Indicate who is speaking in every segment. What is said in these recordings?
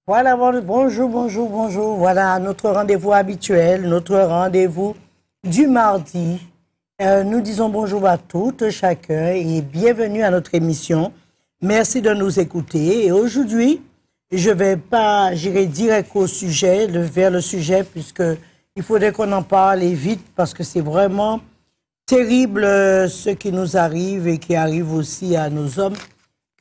Speaker 1: Voilà, bonjour, bonjour, bonjour. Voilà notre rendez-vous habituel, notre rendez-vous du mardi. Nous disons bonjour à toutes, chacun et bienvenue à notre émission. Merci de nous écouter. Et aujourd'hui, je vais pas, j'irai direct au sujet, vers le sujet, puisque il faudrait qu'on en parle vite parce que c'est vraiment terrible ce qui nous arrive et qui arrive aussi à nos hommes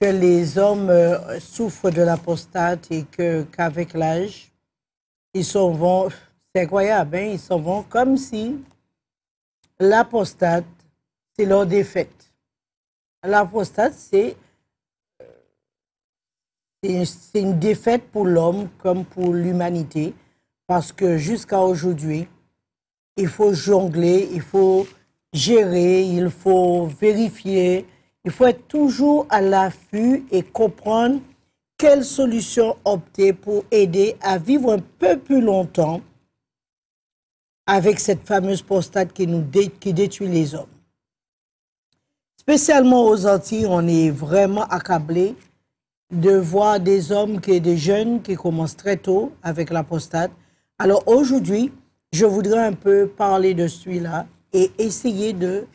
Speaker 1: que les hommes souffrent de la prostate et qu'avec l'âge, ils s'en vont, c'est incroyable, hein, ils s'en vont comme si la prostate, c'est leur défaite. La prostate, c'est une défaite pour l'homme comme pour l'humanité, parce que jusqu'à aujourd'hui, il faut jongler, il faut gérer, il faut vérifier, il faut être toujours à l'affût et comprendre quelle solution opter pour aider à vivre un peu plus longtemps avec cette fameuse prostate qui détruit les hommes. Spécialement aux Antilles, on est vraiment accablé de voir des jeunes qui commencent très tôt avec la prostate. Alors aujourd'hui, je voudrais un peu parler de celui-là et essayer de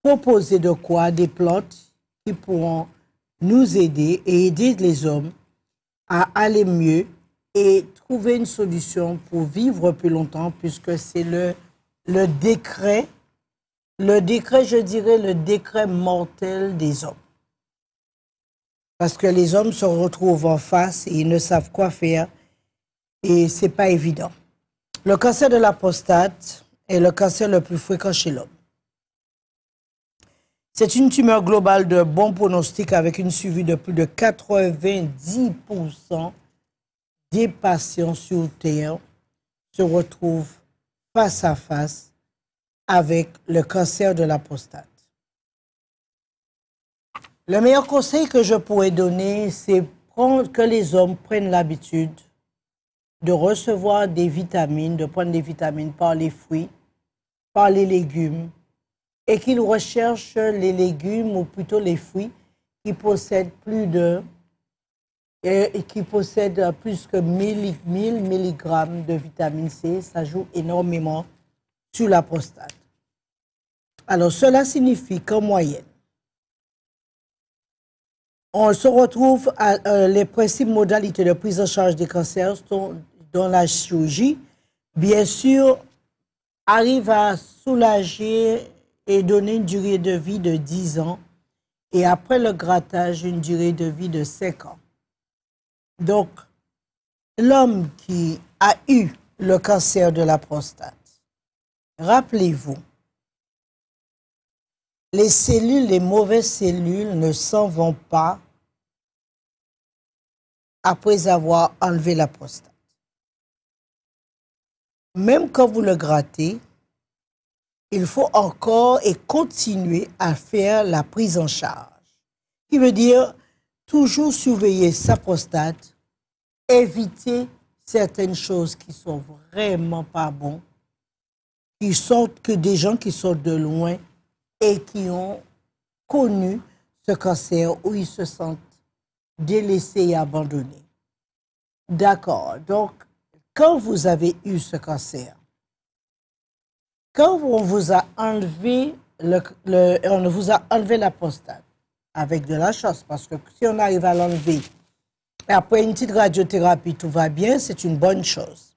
Speaker 1: proposer de quoi des plantes qui pourront nous aider et aider les hommes à aller mieux et trouver une solution pour vivre plus longtemps, puisque c'est le décret, je dirais, le décret mortel des hommes. Parce que les hommes se retrouvent en face et ils ne savent quoi faire et c'est pas évident. Le cancer de la prostate est le cancer le plus fréquent chez l'homme. C'est une tumeur globale de bon pronostic avec une suivi de plus de 90% des patients sur Terre se retrouvent face à face avec le cancer de la prostate. Le meilleur conseil que je pourrais donner, c'est que les hommes prennent l'habitude de recevoir des vitamines, de prendre des vitamines par les fruits, par les légumes, et qu'ils recherchent les légumes ou plutôt les fruits qui possèdent plus que 1000 mg de vitamine C. Ça joue énormément sur la prostate. Alors, cela signifie qu'en moyenne, on se retrouve à les principes modalités de prise en charge des cancers dans la chirurgie, bien sûr, arrive à soulager et donner une durée de vie de 10 ans et après le grattage, une durée de vie de 5 ans. Donc, l'homme qui a eu le cancer de la prostate, rappelez-vous, les mauvaises cellules ne s'en vont pas après avoir enlevé la prostate. Même quand vous le grattez, il faut encore et continuer à faire la prise en charge. Qui veut dire toujours surveiller sa prostate, éviter certaines choses qui sont vraiment pas bonnes, qui sont que des gens qui sont de loin et qui ont connu ce cancer où ils se sentent délaissés et abandonnés. D'accord. Donc, quand vous avez eu ce cancer, quand on vous a enlevé on vous a enlevé la prostate, avec de la chance, parce que si on arrive à l'enlever, après une petite radiothérapie, tout va bien, c'est une bonne chose.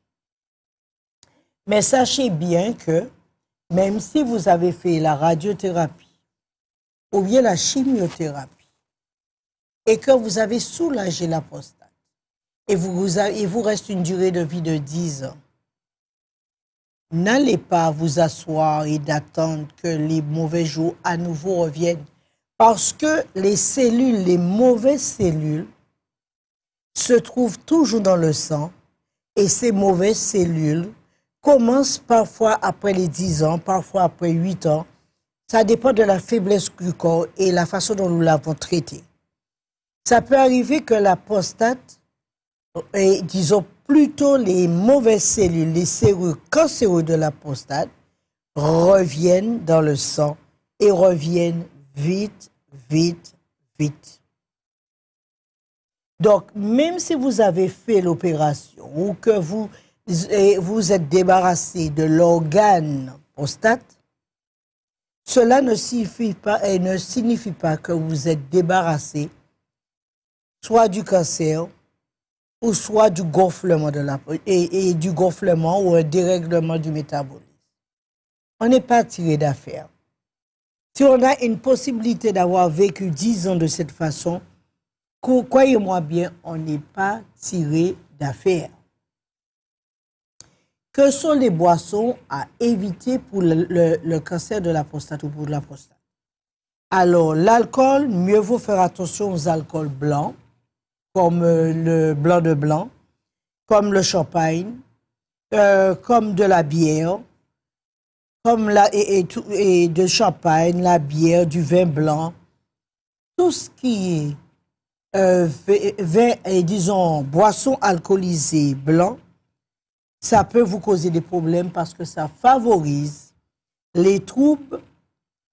Speaker 1: Mais sachez bien que même si vous avez fait la radiothérapie ou bien la chimiothérapie et que vous avez soulagé la prostate et il vous reste une durée de vie de 10 ans, n'allez pas vous asseoir et d'attendre que les mauvais jours à nouveau reviennent. Parce que les mauvaises cellules, se trouvent toujours dans le sang et ces mauvaises cellules commencent parfois après les 10 ans, parfois après 8 ans. Ça dépend de la faiblesse du corps et la façon dont nous l'avons traité. Ça peut arriver que la prostate, et disons plutôt les mauvaises cellules, les cellules cancéreuses de la prostate, reviennent dans le sang et reviennent vite, vite, vite. Donc, même si vous avez fait l'opération ou que vous êtes débarrassé de l'organe prostate, cela ne signifie pas que vous êtes débarrassé soit du cancer ou soit du gonflement et du gonflement ou un dérèglement du métabolisme. On n'est pas tiré d'affaire. Si on a une possibilité d'avoir vécu 10 ans de cette façon, croyez-moi bien, on n'est pas tiré d'affaire. Que sont les boissons à éviter pour le cancer de la prostate ou pour la prostate? Alors, l'alcool, mieux vaut faire attention aux alcools blancs, comme le blanc de blanc, comme le champagne, comme de la bière, comme et de champagne, la bière, du vin blanc, tout ce qui est vin et disons boissons alcoolisées blancs, ça peut vous causer des problèmes parce que ça favorise les troubles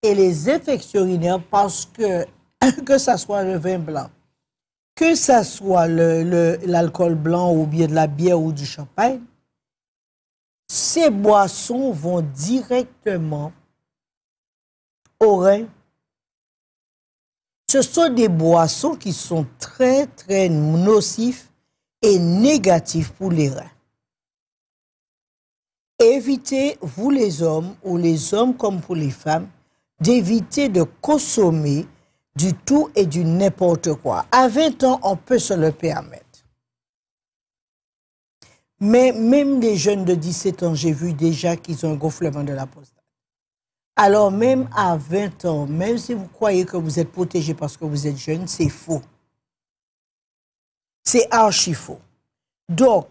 Speaker 1: et les infections urinaires parce que ça soit le vin blanc, que ça soit l'alcool blanc ou bien de la bière ou du champagne, ces boissons vont directement au rein. Ce sont des boissons qui sont très, très nocifs et négatifs pour les reins. Évitez, vous les hommes, ou les hommes comme pour les femmes, d'éviter de consommer du tout et du n'importe quoi. À 20 ans, on peut se le permettre. Mais même les jeunes de 17 ans, j'ai vu déjà qu'ils ont un gonflement de la prostate. Alors même à 20 ans, même si vous croyez que vous êtes protégé parce que vous êtes jeune, c'est faux. C'est archi faux. Donc,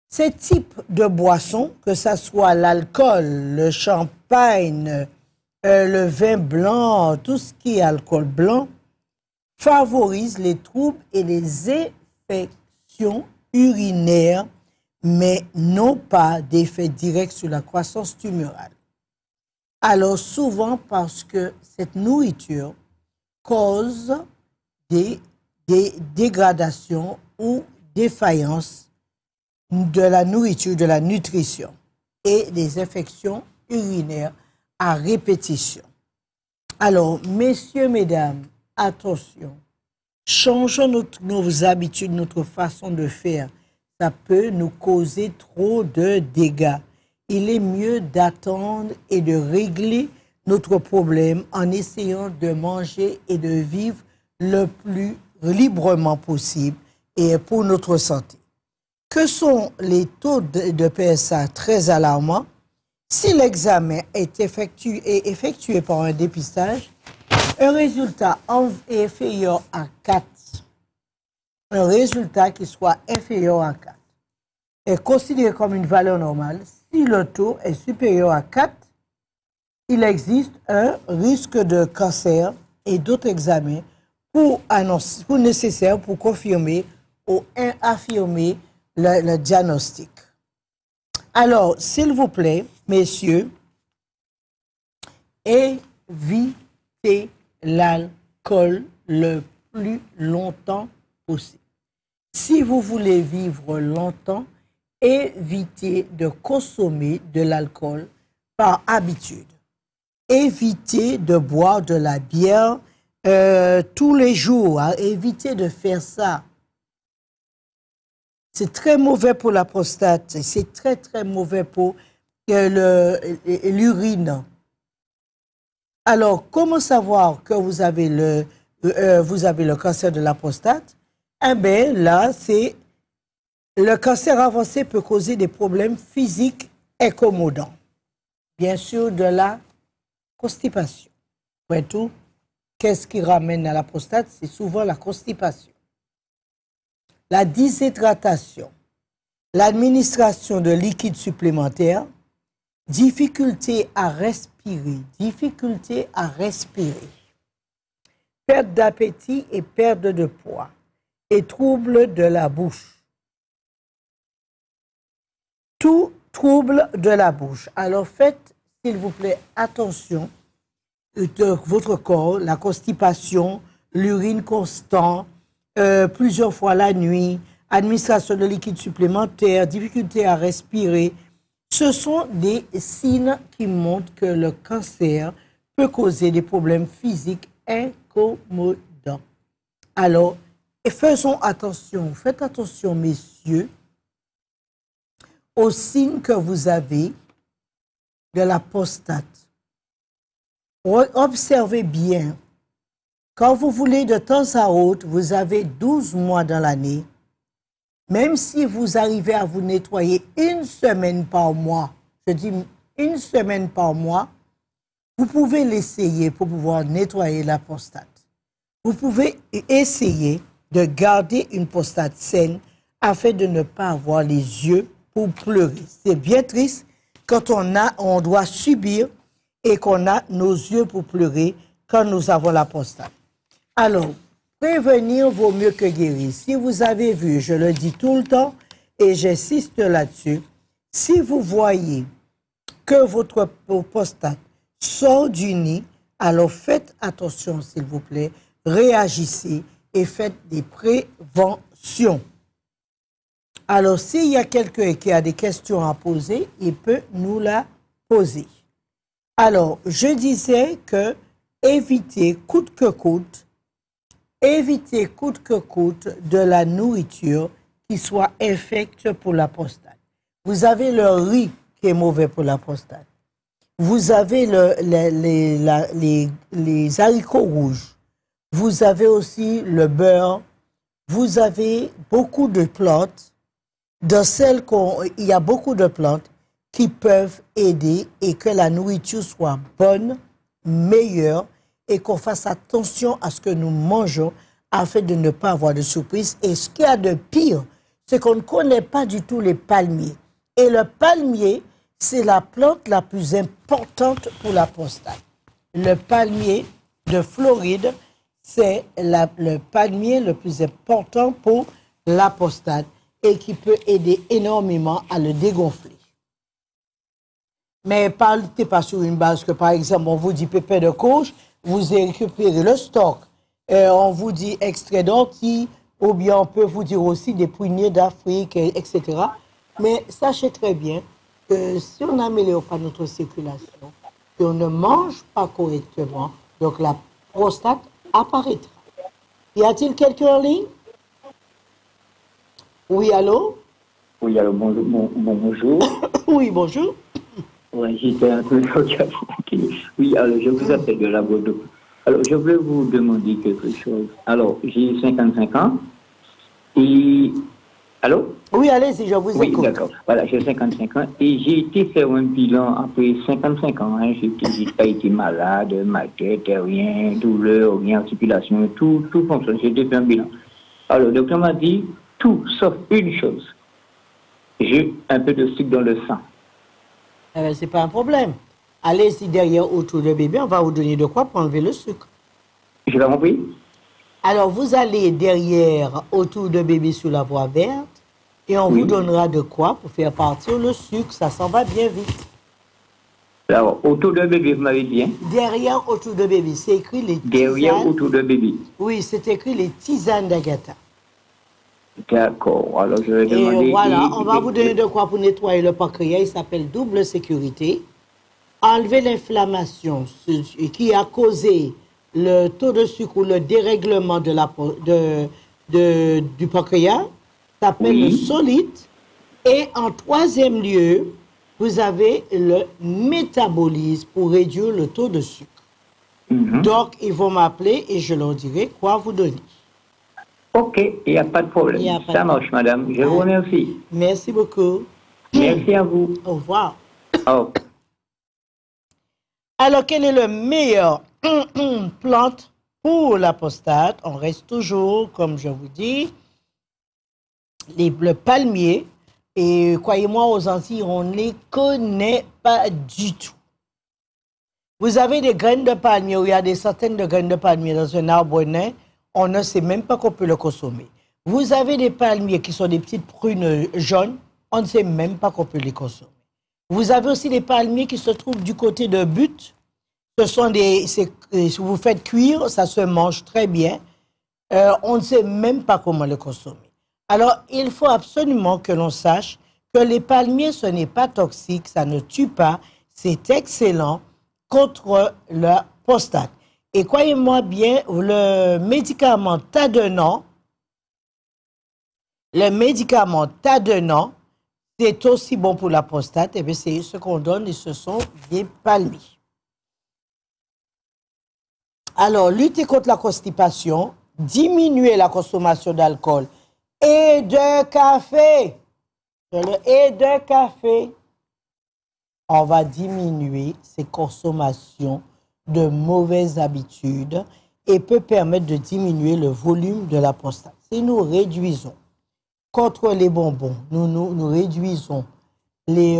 Speaker 1: ces types de boissons, que ce soit l'alcool, le champagne, le vin blanc, tout ce qui est alcool blanc, favorisent les troubles et les infections urinaires, mais non pas d'effet direct sur la croissance tumorale. Alors souvent parce que cette nourriture cause des dégradations ou défaillances de la nourriture, de la nutrition et des infections urinaires à répétition. Alors, messieurs, mesdames, attention, changeons nos habitudes, notre façon de faire. Ça peut nous causer trop de dégâts. Il est mieux d'attendre et de régler notre problème en essayant de manger et de vivre le plus librement possible et pour notre santé. Que sont les taux de PSA très alarmants? Si l'examen est effectué par un dépistage, un résultat inférieur à 4, un résultat qui soit inférieur à 4, est considéré comme une valeur normale. Si le taux est supérieur à 4, il existe un risque de cancer et d'autres examens pour nécessaires pour confirmer ou affirmer le diagnostic. Alors, s'il vous plaît, messieurs, évitez l'alcool le plus longtemps possible. Si vous voulez vivre longtemps, évitez de consommer de l'alcool par habitude. Évitez de boire de la bière tous les jours. Hein. Évitez de faire ça. C'est très mauvais pour la prostate. C'est très, très mauvais pour l'urine. Alors, comment savoir que vous avez le cancer de la prostate? Eh bien, là, c'est le cancer avancé peut causer des problèmes physiques incommodants. Bien sûr, de la constipation. Après tout, qu'est-ce qui ramène à la prostate? C'est souvent la constipation. La déshydratation, l'administration de liquides supplémentaires, difficulté à respirer, perte d'appétit et perte de poids, et troubles de la bouche. Tout trouble de la bouche. Alors faites, s'il vous plaît, attention de votre corps, la constipation, l'urine constante, plusieurs fois la nuit, administration de liquide supplémentaire, difficulté à respirer. Ce sont des signes qui montrent que le cancer peut causer des problèmes physiques incommodants. Alors, faisons attention, faites attention, messieurs, aux signes que vous avez de la prostate. Observez bien. Quand vous voulez de temps à autre, vous avez 12 mois dans l'année, même si vous arrivez à vous nettoyer une semaine par mois, je dis une semaine par mois, vous pouvez l'essayer pour pouvoir nettoyer la prostate. Vous pouvez essayer de garder une prostate saine afin de ne pas avoir les yeux pour pleurer. C'est bien triste quand on doit subir et qu'on a nos yeux pour pleurer quand nous avons la prostate. Alors, prévenir vaut mieux que guérir. Si vous avez vu, je le dis tout le temps et j'insiste là-dessus, si vous voyez que votre prostate sort du nid, alors faites attention, s'il vous plaît, réagissez et faites des préventions. Alors, s'il y a quelqu'un qui a des questions à poser, il peut nous la poser. Alors, je disais que évitez coûte que coûte de la nourriture qui soit infecte pour la prostate. Vous avez le riz qui est mauvais pour la prostate. Vous avez les haricots rouges. Vous avez aussi le beurre. Vous avez beaucoup de plantes. Dans celles il y a beaucoup de plantes qui peuvent aider et que la nourriture soit bonne, meilleure et qu'on fasse attention à ce que nous mangeons afin de ne pas avoir de surprise. Et ce qu'il y a de pire, c'est qu'on ne connaît pas du tout les palmiers. Et le palmier, c'est la plante la plus importante pour la prostate. Le palmier de Floride, c'est le palmier le plus important pour la prostate et qui peut aider énormément à le dégonfler. Mais partez pas sur une base que, par exemple, on vous dit pépins de courge, vous récupérez le stock. On vous dit extrait d'ortie, ou bien on peut vous dire aussi des poignées d'Afrique, etc. Mais sachez très bien que si on n'améliore pas notre circulation, si on ne mange pas correctement, donc la prostate apparaîtra. Y a-t-il quelqu'un en ligne? Oui, allô?
Speaker 2: Oui, allô, bonjour.
Speaker 1: Oui, bonjour.
Speaker 2: Oui, j'étais un peu choqué. Oui, alors je vous appelle de la Bordeaux. Alors, je voulais vous demander quelque chose. Alors, j'ai 55 ans et... Allô?
Speaker 1: Oui, allez-y, je vous écoute.
Speaker 2: Oui, d'accord. Voilà, j'ai 55 ans et j'ai été faire un bilan après 55 ans. Hein. Je n'ai pas été malade, ma tête, rien, douleur, rien, articulation, tout fonctionne. J'ai été faire un bilan. Alors, le docteur m'a dit tout sauf une chose. J'ai un peu de sucre dans le sang.
Speaker 1: Eh bien, ce n'est pas un problème. Allez-y derrière autour de bébé, on va vous donner de quoi pour enlever le sucre.
Speaker 2: Je l'ai compris?
Speaker 1: Alors, vous allez derrière autour de bébé sur la voie verte et on vous donnera de quoi pour faire partir le sucre. Ça s'en va bien vite.
Speaker 2: Alors, autour de bébé, vous m'avez dit, hein?
Speaker 1: Derrière autour de bébé, c'est écrit les tisanes.
Speaker 2: Derrière autour de bébé.
Speaker 1: Oui, c'est écrit les tisanes d'Agatha.
Speaker 2: D'accord. Alors, je vais demander...
Speaker 1: Et voilà, on va vous donner de quoi pour nettoyer le pancréas. Il s'appelle double sécurité. Enlever l'inflammation qui a causé le taux de sucre ou le dérèglement du pancréas. Ça s'appelle le solide. Et en troisième lieu, vous avez le métabolisme pour réduire le taux de sucre. Donc, ils vont m'appeler et je leur dirai quoi vous donner.
Speaker 2: Ok, il n'y a pas de problème. Ça marche, madame. Je vous remercie.
Speaker 1: Merci beaucoup.
Speaker 2: Merci à vous.
Speaker 1: Au revoir.
Speaker 2: Oh.
Speaker 1: Alors, quel est le meilleur plante pour la prostate? On reste toujours, comme je vous dis, le palmier. Et croyez-moi, aux Antilles, on ne les connaît pas du tout. Vous avez des graines de palmier, où il y a des centaines de graines de palmier dans un arbre nain. On ne sait même pas qu'on peut le consommer. Vous avez des palmiers qui sont des petites prunes jaunes. On ne sait même pas qu'on peut les consommer. Vous avez aussi des palmiers qui se trouvent du côté de Butte. Ce sont si vous faites cuire, ça se mange très bien. on ne sait même pas comment le consommer. Alors, il faut absolument que l'on sache que les palmiers, ce n'est pas toxique, ça ne tue pas, c'est excellent contre la prostate. Et croyez-moi bien, le médicament Tadenant, c'est aussi bon pour la prostate, et bien c'est ce qu'on donne et ce sont des palmiers. Alors, lutter contre la constipation, diminuer la consommation d'alcool et de café. On va diminuer ces consommations de mauvaises habitudes et peut permettre de diminuer le volume de la prostate. Si nous réduisons contre les bonbons, nous réduisons les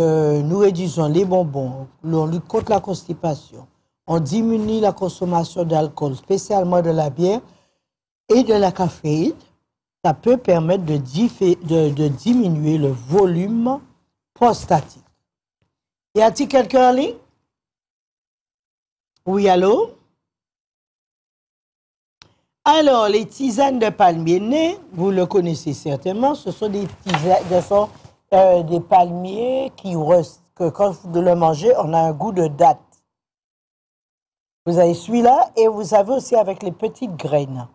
Speaker 1: bonbons, on lutte contre la constipation, on diminue la consommation d'alcool, spécialement de la bière et de la caféine, ça peut permettre de diminuer le volume prostatique. Y a-t-il quelqu'un en ligne? Oui, allô? Alors, les tisanes de palmier né, vous le connaissez certainement, ce sont des tisanes, des palmiers que quand vous le mangez, on a un goût de date. Vous avez celui-là et vous avez aussi avec les petites graines.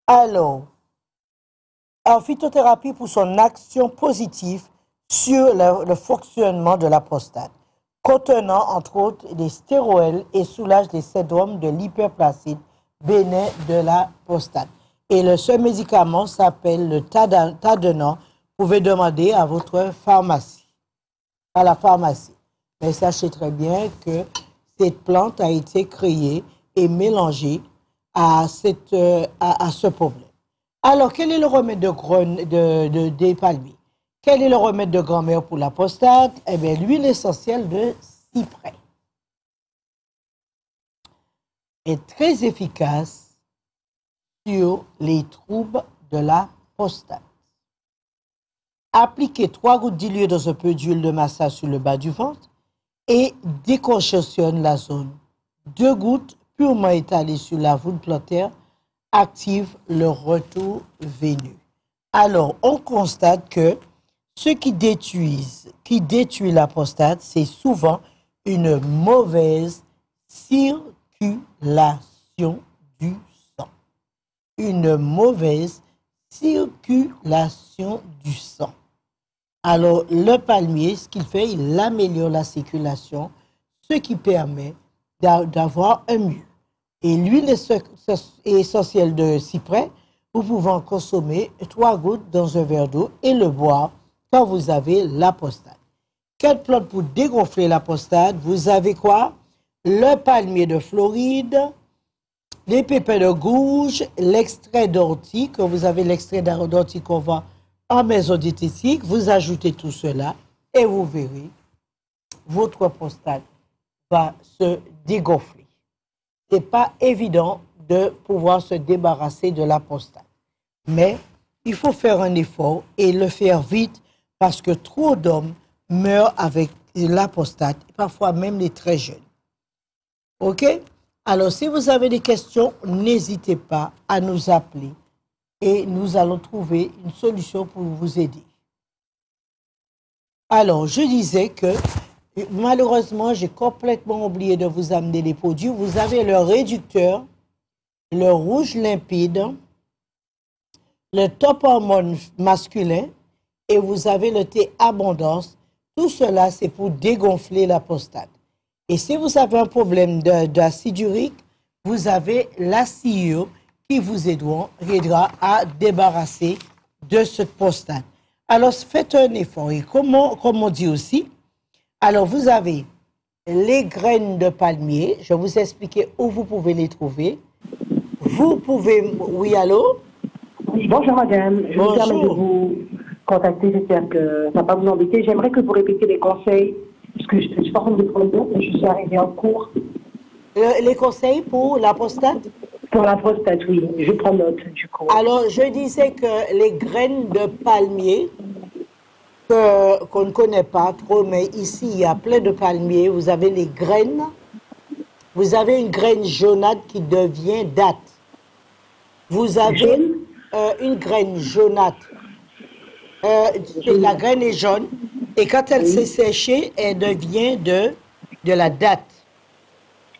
Speaker 1: Alors, en phytothérapie pour son action positive sur le fonctionnement de la prostate, contenant entre autres des stéroïdes et soulage les syndromes de l'hyperplasie bénin de la prostate. Et ce médicament s'appelle le Tadenant. Vous pouvez demander à votre pharmacie, à la pharmacie. Mais sachez très bien que cette plante a été créée et mélangée à ce problème. Alors, quel est le remède des palmiers? Quel est le remède de grand-mère pour la prostate? Eh bien, l'huile essentielle de cyprès est très efficace sur les troubles de la prostate. Appliquez 3 gouttes diluées dans un peu d'huile de massage sur le bas du ventre et décongestionne la zone. 2 gouttes purement étalées sur la voûte plantaire active le retour veineux. Alors, on constate que ce qui détruit la prostate, c'est souvent une mauvaise circulation du sang. Une mauvaise circulation du sang. Alors, le palmier, ce qu'il fait, il améliore la circulation, ce qui permet d'avoir un mieux. Et l'huile essentielle de cyprès, vous pouvez en consommer 3 gouttes dans un verre d'eau et le boire quand vous avez la prostate. Quelle plante pour dégonfler la prostate? Vous avez quoi? Le palmier de Floride, les pépins de gouge, l'extrait d'ortie, que vous avez l'extrait d'ortie qu'on vend en maison diététique. Vous ajoutez tout cela et vous verrez, votre prostate va se dégonfler. Ce n'est pas évident de pouvoir se débarrasser de la prostate. Mais il faut faire un effort et le faire vite parce que trop d'hommes meurent avec la prostate, parfois même les très jeunes. OK? Alors, si vous avez des questions, n'hésitez pas à nous appeler et nous allons trouver une solution pour vous aider. Alors, je disais que malheureusement, j'ai complètement oublié de vous amener les produits. Vous avez le réducteur, le rouge limpide, le top hormone masculin et vous avez le thé abondance. Tout cela, c'est pour dégonfler la prostate. Et si vous avez un problème d'acide urique, vous avez l'ACIO qui vous aidera à débarrasser de cette prostate. Alors, faites un effort. Et comme on dit aussi, alors vous avez les graines de palmier. Je vais vous expliquer où vous pouvez les trouver. Vous pouvez... Oui, allô?
Speaker 3: Oui, bonjour madame. Je me permets de vous contacter. J'espère que ça ne va pas vous embêter. J'aimerais que vous répétiez les conseils, parce que je ne suis pas en train de prendre note, mais je suis arrivée en cours.
Speaker 1: Les conseils pour la prostate?
Speaker 3: Pour la prostate, oui. Je prends note, du coup.
Speaker 1: Alors, je disais que les graines de palmier, qu'on ne connaît pas trop, mais ici, il y a plein de palmiers. Vous avez les graines. Vous avez une graine jaunâtre qui devient date. Vous avez... une graine jaunâtre. La graine est jaune et quand elle s'est séchée, elle devient de la date.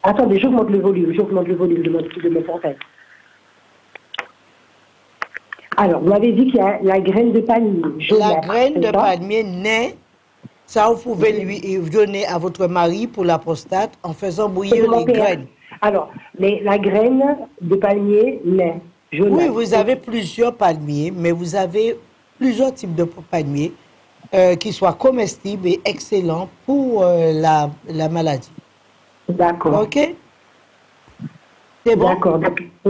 Speaker 3: Attendez, j'augmente le volume de mon portable. Alors, vous m'avez dit qu'il y a la graine de palmier jaunâtre.
Speaker 1: La graine de palmier naît, ça vous pouvez lui donner à votre mari pour la prostate en faisant bouillir les graines.
Speaker 3: Alors, la graine de palmier naît jaunâtre.
Speaker 1: Oui, vous avez plusieurs palmiers, mais vous avez plusieurs types de palmiers qui soient comestibles et excellents pour la maladie.
Speaker 3: D'accord.
Speaker 1: OK? C'est bon?
Speaker 3: D'accord.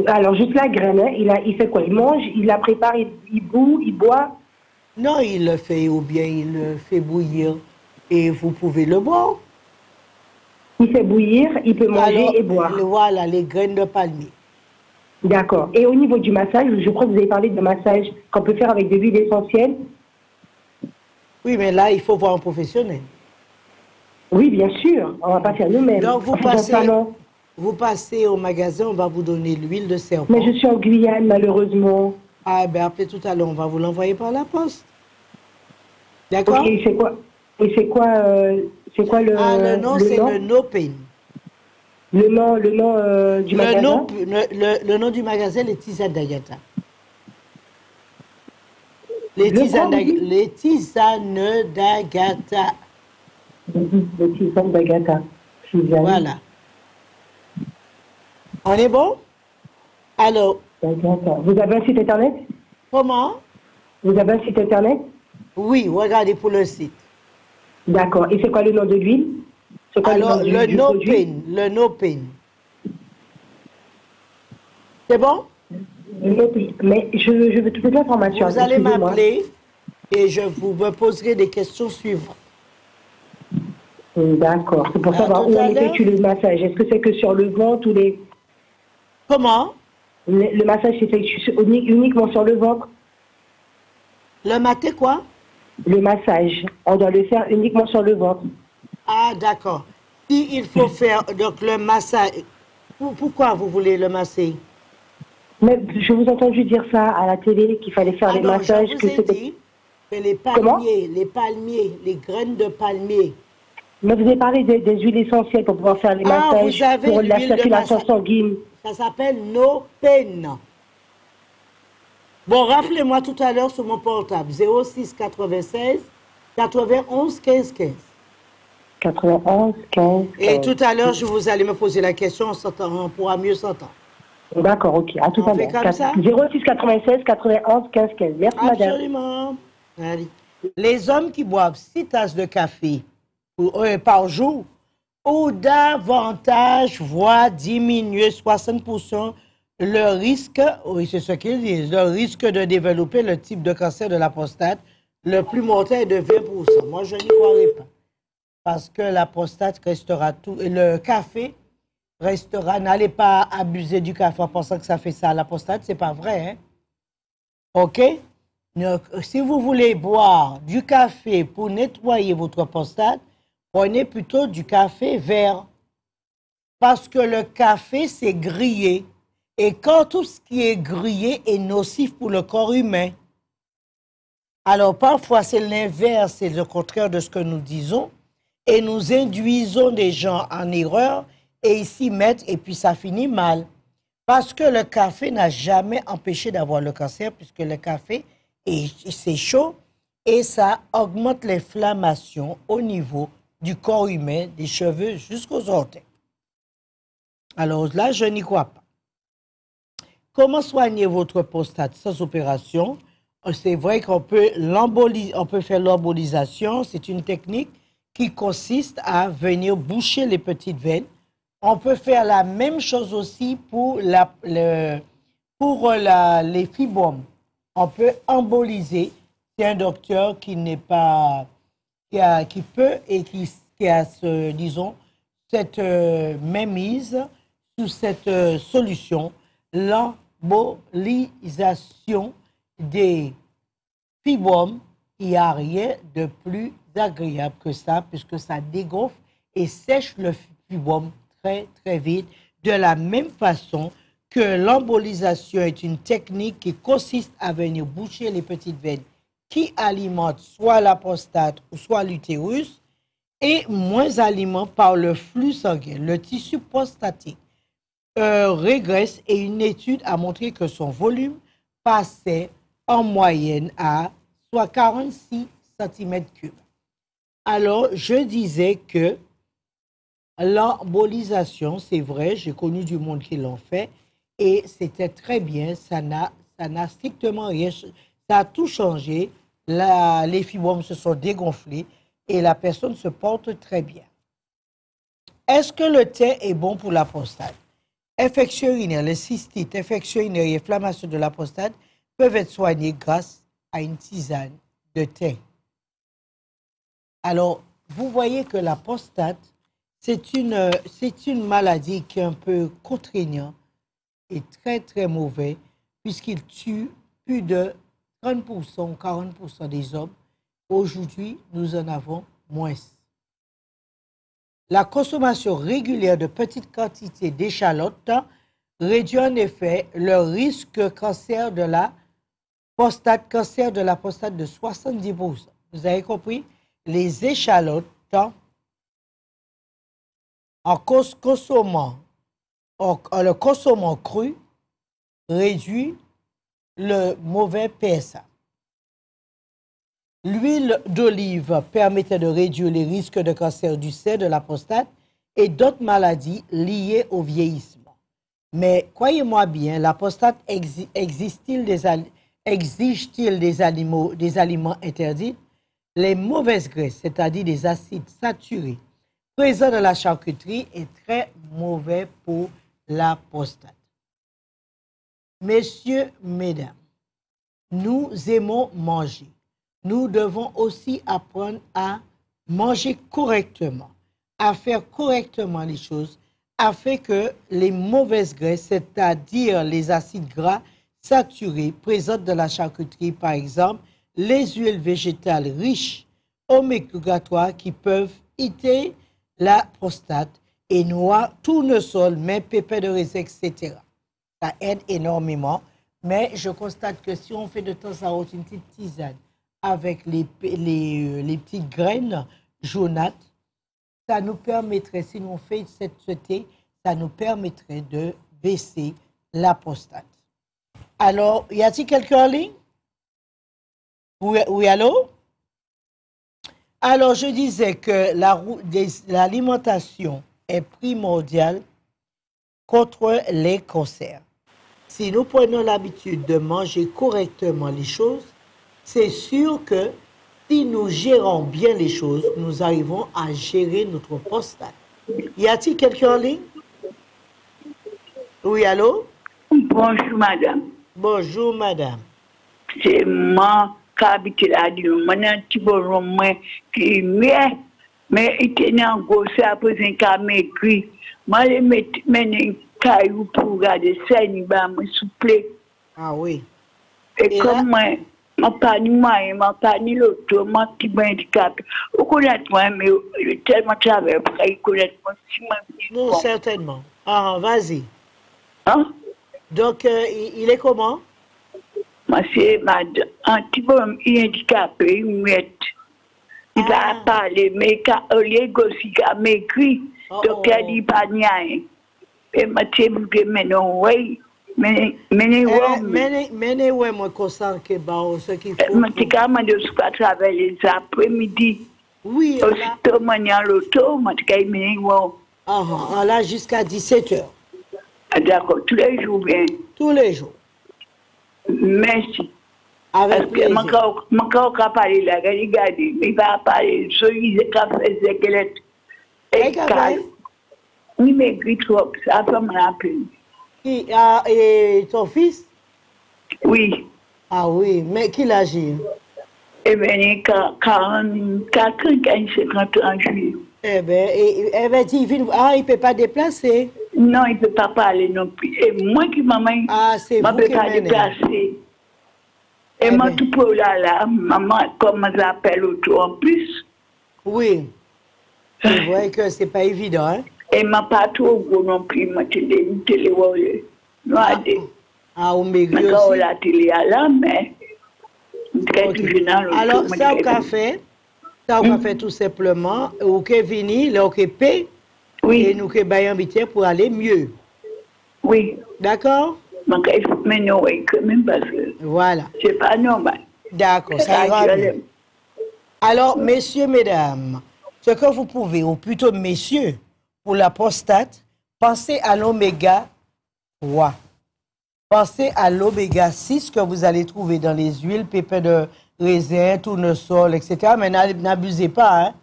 Speaker 3: Alors, juste la graine, hein, il fait quoi? Il mange, il la prépare, il bout, il boit?
Speaker 1: Non, il le fait ou bien il le fait bouillir et vous pouvez le boire.
Speaker 3: Il fait bouillir, il peut manger
Speaker 1: Alors,
Speaker 3: et boire.
Speaker 1: Voilà, les graines de palmier.
Speaker 3: D'accord. Et au niveau du massage, je crois que vous avez parlé de massage qu'on peut faire avec de l'huile essentielle.
Speaker 1: Oui, mais là, il faut voir un professionnel.
Speaker 3: Oui, bien sûr. On ne va pas faire nous-mêmes.
Speaker 1: Donc, vous passez au magasin, on va vous donner l'huile de serpent.
Speaker 3: Mais je suis en Guyane, malheureusement.
Speaker 1: Ah, ben appelez tout à l'heure, on va vous l'envoyer par la poste. D'accord?
Speaker 3: Ok, c'est quoi le
Speaker 1: le nom, c'est le No Pain.
Speaker 3: Le nom du magasin?
Speaker 1: Le nom du magasin, les tisanes d'Agatha. Les tisanes d'Agatha.
Speaker 3: Les tisanes d'Agatha.
Speaker 1: Voilà. On est bon? Alors.
Speaker 3: Vous avez un site internet?
Speaker 1: Comment?
Speaker 3: Vous avez un site internet?
Speaker 1: Oui, regardez pour le site.
Speaker 3: D'accord. Et c'est quoi le nom de l'huile?
Speaker 1: Alors, le No Pain. C'est bon?
Speaker 3: Mais je veux toutes les informations.
Speaker 1: Vous allez m'appeler et je me poserai des questions suivantes.
Speaker 3: D'accord. C'est pour savoir où on effectue le massage. Est-ce que c'est que sur le ventre ou les...
Speaker 1: Comment?
Speaker 3: Le massage s'effectue uniquement sur le ventre?
Speaker 1: Le maté quoi?
Speaker 3: Le massage. On doit le faire uniquement sur le ventre.
Speaker 1: Ah, d'accord. Si il faut faire donc le massage... Pourquoi vous voulez le masser?
Speaker 3: Mais je vous ai entendu dire ça à la télé, qu'il fallait faire les massages.
Speaker 1: Je vous ai dit que les palmiers, les graines de palmier.
Speaker 3: Mais vous avez parlé des huiles essentielles pour pouvoir faire les massages pour la circulation sanguine.
Speaker 1: Ça s'appelle No Pain. Bon, rappelez-moi tout à l'heure sur mon portable, 06 96 91 15 15.
Speaker 3: 91 15 15.
Speaker 1: Et tout à l'heure, vous allez me poser la question, on pourra mieux s'entendre.
Speaker 3: D'accord, ok. À tout à l'heure.
Speaker 1: Comme ça?
Speaker 3: 06 96 91 15 15. Merci, madame.
Speaker 1: Absolument. Allez. Les hommes qui boivent 6 tasses de café par jour ou davantage voient diminuer 60% le risque, oui c'est ce qu'ils disent, le risque de développer le type de cancer de la prostate le plus mortel est de 20%. Moi je n'y croirais pas. Parce que la prostate restera tout, et le café restera, n'allez pas abuser du café en pensant que ça fait ça à la prostate, c'est pas vrai, hein? OK? Donc, si vous voulez boire du café pour nettoyer votre prostate, prenez plutôt du café vert. Parce que le café, c'est grillé. Et quand tout ce qui est grillé est nocif pour le corps humain. Alors, parfois, c'est l'inverse, c'est le contraire de ce que nous disons. Et nous induisons des gens en erreur et ils s'y mettent et puis ça finit mal. Parce que le café n'a jamais empêché d'avoir le cancer puisque le café, c'est chaud et ça augmente l'inflammation au niveau du corps humain, des cheveux jusqu'aux orteils. Alors là, je n'y crois pas. Comment soigner votre prostate sans opération? C'est vrai qu'on peut faire l'embolisation, c'est une technique qui consiste à venir boucher les petites veines. On peut faire la même chose aussi pour les fibromes. On peut emboliser. C'est un docteur qui n'est pas, qui peut et qui a, disons, cette mainmise sur cette solution, l'embolisation des fibromes. Il n'y a rien de plus agréable que ça, puisque ça dégonfle et sèche le fibrome très, très vite, de la même façon que l'embolisation est une technique qui consiste à venir boucher les petites veines qui alimentent soit la prostate ou soit l'utérus et moins alimentent par le flux sanguin. Le tissu prostatique régresse et une étude a montré que son volume passait en moyenne à soit 46 cm3. Alors, je disais que l'embolisation, c'est vrai, j'ai connu du monde qui l'ont fait et c'était très bien, ça n'a strictement rien, ça a tout changé, les fibromes se sont dégonflés et la personne se porte très bien. Est-ce que le thé est bon pour la prostate? Infections urinaires, les cystites, infections urinaires et inflammation de la prostate peuvent être soignées grâce à une tisane de thé. Alors, vous voyez que la prostate, c'est une maladie qui est un peu contraignante et très, très mauvaise, puisqu'il tue plus de 30% ou 40% des hommes. Aujourd'hui, nous en avons moins. La consommation régulière de petites quantités d'échalotes réduit en effet le risque cancer de la prostate de 70%. Vous avez compris? Les échalotes, en le consommant cru, réduit le mauvais PSA. L'huile d'olive permettait de réduire les risques de cancer du sein, de la prostate et d'autres maladies liées au vieillissement. Mais croyez-moi bien, la prostate exige-t-il des aliments interdits? Les mauvaises graisses, c'est-à-dire des acides saturés, présents dans la charcuterie, est très mauvais pour la prostate. Messieurs, mesdames, nous aimons manger. Nous devons aussi apprendre à manger correctement, à faire correctement les choses, afin que les mauvaises graisses, c'est-à-dire les acides gras saturés présents dans la charcuterie, par exemple, les huiles végétales riches oméga-3 qui peuvent irriter la prostate et noix, tournesol, même pépins de raisin, etc. Ça aide énormément, mais je constate que si on fait de temps à autre une petite tisane avec les petites graines jaunâtres, ça nous permettrait, si on fait ce thé, ça nous permettrait de baisser la prostate. Alors, y a-t-il quelqu'un en ligne? Oui, allô? Alors, je disais que l'alimentation est primordiale contre les cancers. Si nous prenons l'habitude de manger correctement les choses, c'est sûr que si nous gérons bien les choses, nous arrivons à gérer notre prostate. Y a-t-il quelqu'un en ligne? Oui, allô?
Speaker 4: Bonjour, madame.
Speaker 1: Bonjour, madame.
Speaker 4: C'est moi qui habite là, un petit bonhomme qui est mieux, mais il était en gros, après un cas m'écrit. Moi, je mets un caillou pour regarder ça, il va me souffler.
Speaker 1: Ah oui.
Speaker 4: Et comme moi, je n'ai pas ni moyen, je n'ai pas ni l'auto, je suis petit handicapé. Vous connaissez moi, mais je tellement travaillé pour qu'il connaisse moi.
Speaker 1: Non, certainement. Ah, vas-y.
Speaker 4: Hein?
Speaker 1: Donc, il est comment?
Speaker 4: Moi, c'est un petit peu handicapé, il m'aide. Il va parler, mais quand il m'écrit, donc il dit pas rien. Et moi, je suis maintenant, oui. Mais
Speaker 1: ouais, moi, consent que ce qu'il faut.
Speaker 4: Je suis quand même à travers les après-midi.
Speaker 1: Oui,
Speaker 4: aussitôt, je l'auto,
Speaker 1: là, jusqu'à 17h.
Speaker 4: D'accord, tous les jours, bien.
Speaker 1: Tous les jours.
Speaker 4: Merci.
Speaker 1: Avec plaisir.
Speaker 4: Parce que je ne parler là, regardez, il va parler, je lui ai fait et oui, mais trop, ça fait mal peine.
Speaker 1: Et ton fils?
Speaker 4: Oui.
Speaker 1: Ah oui, mais qui l'agit?
Speaker 4: Eh bien, il y a 50 ans, juillet.
Speaker 1: Eh bien, il ne peut pas déplacer.
Speaker 4: Non, il ne peut pas parler non plus. Et moi qui maman,
Speaker 1: c'est vous
Speaker 4: qui ne peut pas déplacer. Et moi, tout pour là, maman, comme je l'appelle autour en plus.
Speaker 1: Oui. C'est vrai que ce n'est pas évident, hein?
Speaker 4: Et ma pas trop gros non plus, ma télé.
Speaker 1: Ah, au maigri
Speaker 4: Encore
Speaker 1: aussi.
Speaker 4: la télé à là, mais.
Speaker 1: Ok. Alors, ça, au café, tout simplement, ou que vini, le que paie, et nous que baillons bitière pour aller mieux.
Speaker 4: Oui.
Speaker 1: D'accord?
Speaker 4: Mais non, oui, quand même, parce que
Speaker 1: Voilà.
Speaker 4: c'est pas normal.
Speaker 1: D'accord, ça ira mieux. Alors, messieurs, mesdames, ce que vous pouvez, ou plutôt messieurs, pour la prostate, pensez à l'oméga 3. Pensez à l'oméga 6 que vous allez trouver dans les huiles, pépins de raisin, tournesol, etc. Mais n'abusez pas, hein?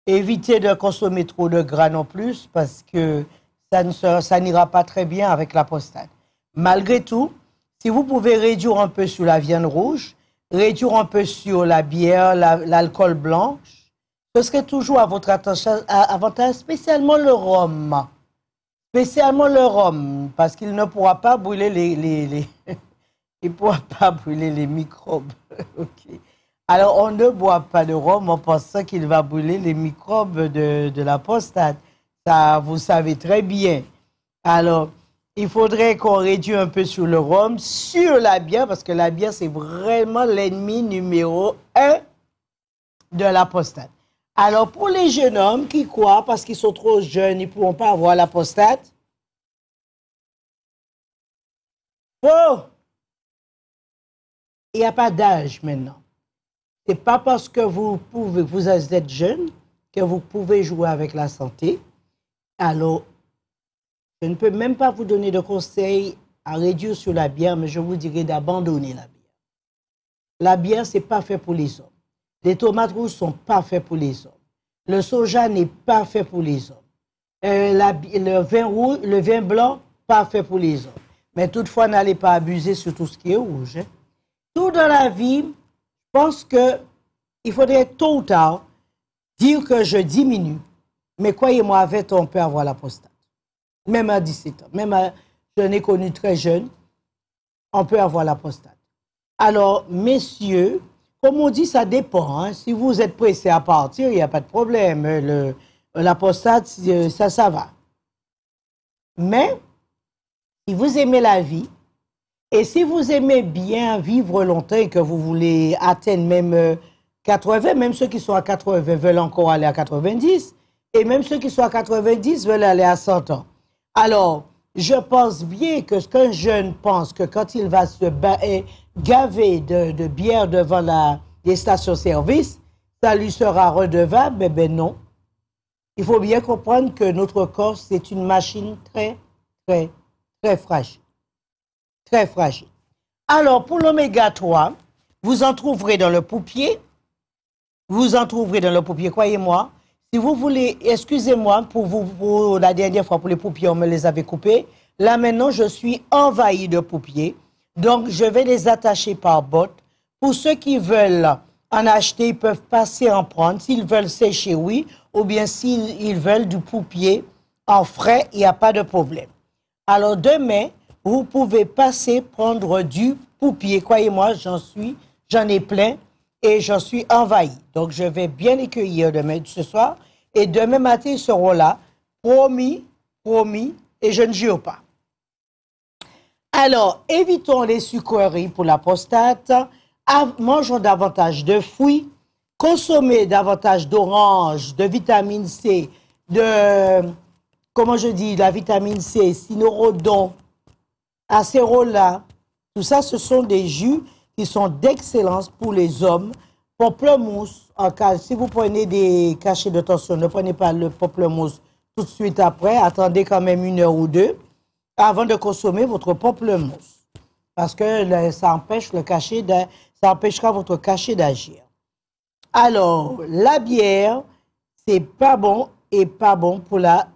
Speaker 1: Évitez de consommer trop de gras non plus parce que ça n'ira pas très bien avec la prostate. Malgré tout, si vous pouvez réduire un peu sur la viande rouge, réduire un peu sur la bière, l'alcool blanche, ce serait toujours à votre avantage, spécialement le rhum. Spécialement le rhum, parce qu'il ne pourra pas brûler il pourra pas brûler les microbes. Ok. Alors, on ne boit pas de rhum en pensant qu'il va brûler les microbes de la prostate. Ça, vous savez très bien. Alors, il faudrait qu'on réduise un peu sur le rhum, sur la bière, parce que la bière, c'est vraiment l'ennemi numéro 1 de la prostate. Alors, pour les jeunes hommes qui croient, parce qu'ils sont trop jeunes, ils ne pourront pas avoir la prostate. Oh! Il n'y a pas d'âge maintenant. Ce n'est pas parce que vous êtes jeune que vous pouvez jouer avec la santé. Alors, je ne peux même pas vous donner de conseils à réduire sur la bière, mais je vous dirais d'abandonner la bière. La bière, ce n'est pas fait pour les hommes. Les tomates rouges ne sont pas faits pour les hommes. Le soja n'est pas fait pour les hommes. Le vin blanc, pas fait pour les hommes. Mais toutefois, n'allez pas abuser sur tout ce qui est rouge. Hein. Tout dans la vie, je pense qu'il faudrait tôt ou tard dire que je diminue. Mais croyez-moi, à 20 ans, on peut avoir la prostate. Même à 17 ans. Je n'ai connu très jeune, on peut avoir la prostate. Alors, messieurs, comme on dit, ça dépend. Hein. Si vous êtes pressé à partir, il n'y a pas de problème. La prostate, ça va. Mais, si vous aimez la vie, et si vous aimez bien vivre longtemps et que vous voulez atteindre même 80, même ceux qui sont à 80 veulent encore aller à 90, et même ceux qui sont à 90 veulent aller à 100 ans. Alors, je pense bien que ce qu'un jeune pense que quand il va se gaver de bière devant les stations-service, ça lui sera redevable, mais ben non. Il faut bien comprendre que notre corps, c'est une machine très, très, très fragile. Très fragile. Alors, pour l'oméga 3, vous en trouverez dans le paupier. Vous en trouverez dans le paupier, croyez-moi. Si vous voulez, excusez-moi pour la dernière fois, pour les paupiers, on me les avait coupés. Là, maintenant, je suis envahi de paupiers. Donc, je vais les attacher par botte. Pour ceux qui veulent en acheter, ils peuvent passer en prendre. S'ils veulent sécher, oui. Ou bien s'ils veulent du paupier en frais, il n'y a pas de problème. Alors, demain, vous pouvez passer prendre du paupier. Croyez-moi, j'en ai plein et j'en suis envahi. Donc, je vais bien les cueillir demain, ce soir. Et demain matin, ils seront là. Promis, promis, et je ne jure pas. Alors, évitons les sucreries pour la prostate. Mangeons davantage de fruits. Consommez davantage d'oranges, de vitamine C, la vitamine C, cynorhodon, acérola. Tout ça, ce sont des jus qui sont d'excellence pour les hommes. Pamplemousse, si vous prenez des cachets de tension, ne prenez pas le pamplemousse tout de suite après. Attendez quand même 1 heure ou 2 avant de consommer votre pamplemousse. Parce que ça empêchera votre cachet d'agir. Alors, la bière, c'est pas bon et pas bon pour la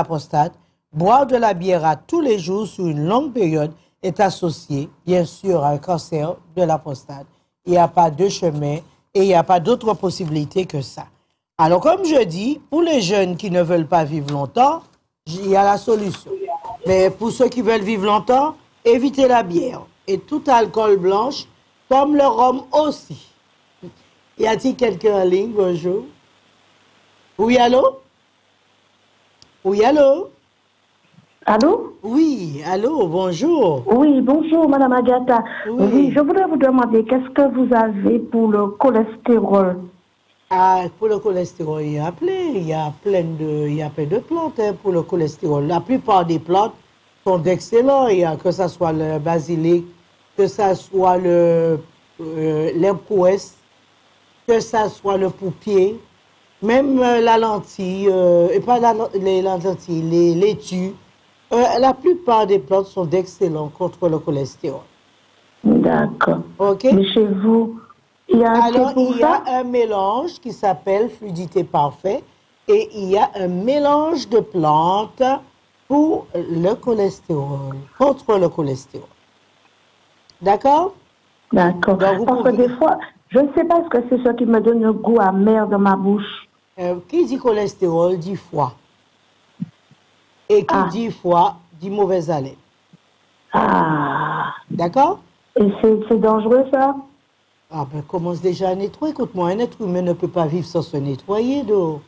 Speaker 1: prostate. Boire de la bière à tous les jours sur une longue période est associé, bien sûr, à un cancer de la prostate. Il n'y a pas de chemin et il n'y a pas d'autre possibilité que ça. Alors, comme je dis, pour les jeunes qui ne veulent pas vivre longtemps, il y a la solution. Mais pour ceux qui veulent vivre longtemps, évitez la bière et tout alcool blanche, comme le rhum aussi. Y a-t-il quelqu'un en ligne? Bonjour. Oui, allô? Oui, allô?
Speaker 3: Allô?
Speaker 1: Oui, allô, bonjour.
Speaker 3: Oui, bonjour, Madame Agatha.
Speaker 1: Oui.
Speaker 3: Oui, je voudrais vous demander, qu'est-ce que vous avez pour le cholestérol?
Speaker 1: Ah, pour le cholestérol, il y a plein de plantes hein, pour le cholestérol. La plupart des plantes sont d'excellents. Il y a que ce soit le basilic, que ce soit l'herbe-prouesse, que ce soit le pourpier, même la lentille, et pas les lentilles, les laitues. La plupart des plantes sont d'excellents contre le cholestérol.
Speaker 3: D'accord.
Speaker 1: OK?
Speaker 3: Mais chez vous, il y a un
Speaker 1: Alors,
Speaker 3: thé pour
Speaker 1: il y
Speaker 3: ça?
Speaker 1: a un mélange qui s'appelle Fluidité Parfait et il y a un mélange de plantes pour le cholestérol, contre le cholestérol. D'accord?
Speaker 3: D'accord.
Speaker 1: Donc, vous
Speaker 3: Parce que
Speaker 1: pouvez...
Speaker 3: des fois, je ne sais pas ce que c'est ce qui me donne le goût amer dans ma bouche.
Speaker 1: Qui dit cholestérol dit foie. Et qui
Speaker 3: Ah.
Speaker 1: dit foie dit mauvaise haleine.
Speaker 3: Ah.
Speaker 1: D'accord?
Speaker 3: Et c'est dangereux, ça?
Speaker 1: Ah ben, commence déjà à nettoyer. Écoute-moi, un être humain ne peut pas vivre sans se nettoyer. Donc.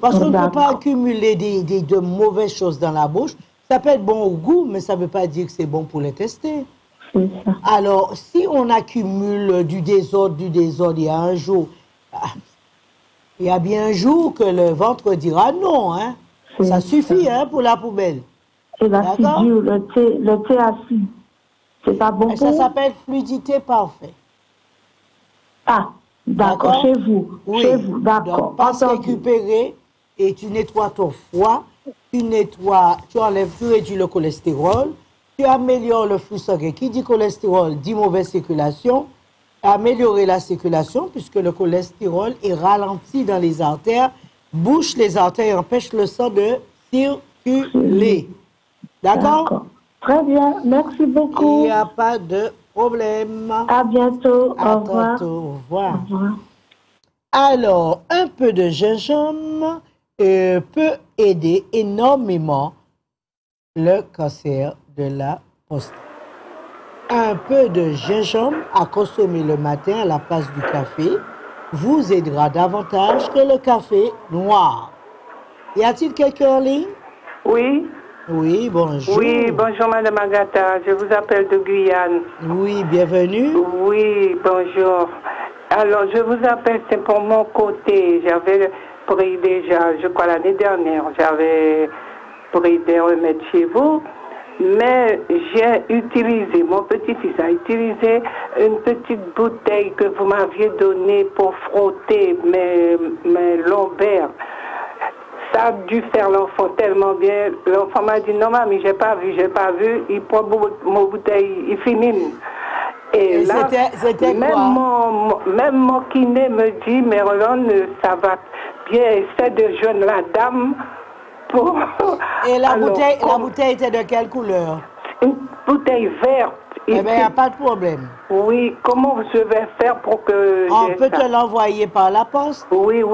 Speaker 1: Parce qu'on ne peut pas accumuler de mauvaises choses dans la bouche. Ça peut être bon au goût, mais ça ne veut pas dire que c'est bon pour les tester.
Speaker 3: C'est ça.
Speaker 1: Alors, si on accumule du désordre, il y a un jour, il y a bien un jour que le ventre dira non. Hein. Ça suffit hein, pour la poubelle.
Speaker 3: Et l'acidure, le thé acide, c'est pas bon pour
Speaker 1: ça s'appelle Fluidité Parfait.
Speaker 3: Ah, d'accord, chez vous.
Speaker 1: Oui.
Speaker 3: Chez vous, d'accord.
Speaker 1: Donc, passe récupérer et tu nettoies ton foie, tu réduis le cholestérol, tu améliores le flux sanguin. Qui dit cholestérol dit mauvaise circulation. Améliorer la circulation puisque le cholestérol est ralenti dans les artères, bouche les artères et empêche le sang de circuler. D'accord?
Speaker 3: Très bien, merci beaucoup.
Speaker 1: Il n'y a pas de problème.
Speaker 3: À bientôt. Au revoir.
Speaker 1: Au revoir.
Speaker 3: Au revoir.
Speaker 1: Alors, un peu de gingembre peut aider énormément le cancer de la prostate. Un peu de gingembre à consommer le matin à la place du café vous aidera davantage que le café noir. Y a-t-il quelqu'un en ligne?
Speaker 5: Oui.
Speaker 1: Oui, bonjour.
Speaker 5: Oui, bonjour Madame Agatha, je vous appelle de Guyane.
Speaker 1: Oui, bienvenue.
Speaker 5: Oui, bonjour. Alors, je vous appelle, c'est pour mon côté. J'avais pris déjà, je crois l'année dernière, j'avais pris des remèdes chez vous, mais j'ai utilisé, mon petit-fils a utilisé une petite bouteille que vous m'aviez donnée pour frotter mes lombaires. Ça a dû faire l'enfant tellement bien. L'enfant m'a dit, non, mamie, j'ai pas vu. Il prend mon bouteille, il finit. Et là,
Speaker 1: c'était
Speaker 5: même mon kiné me dit, mais Roland, ça va bien, essaie de joindre la dame pour...
Speaker 1: Et la bouteille était de quelle couleur?
Speaker 5: Une bouteille verte.
Speaker 1: Eh bien, il n'y a pas de problème.
Speaker 5: Oui, comment je vais faire pour que...
Speaker 1: On peut te l'envoyer par la poste?
Speaker 5: Oui.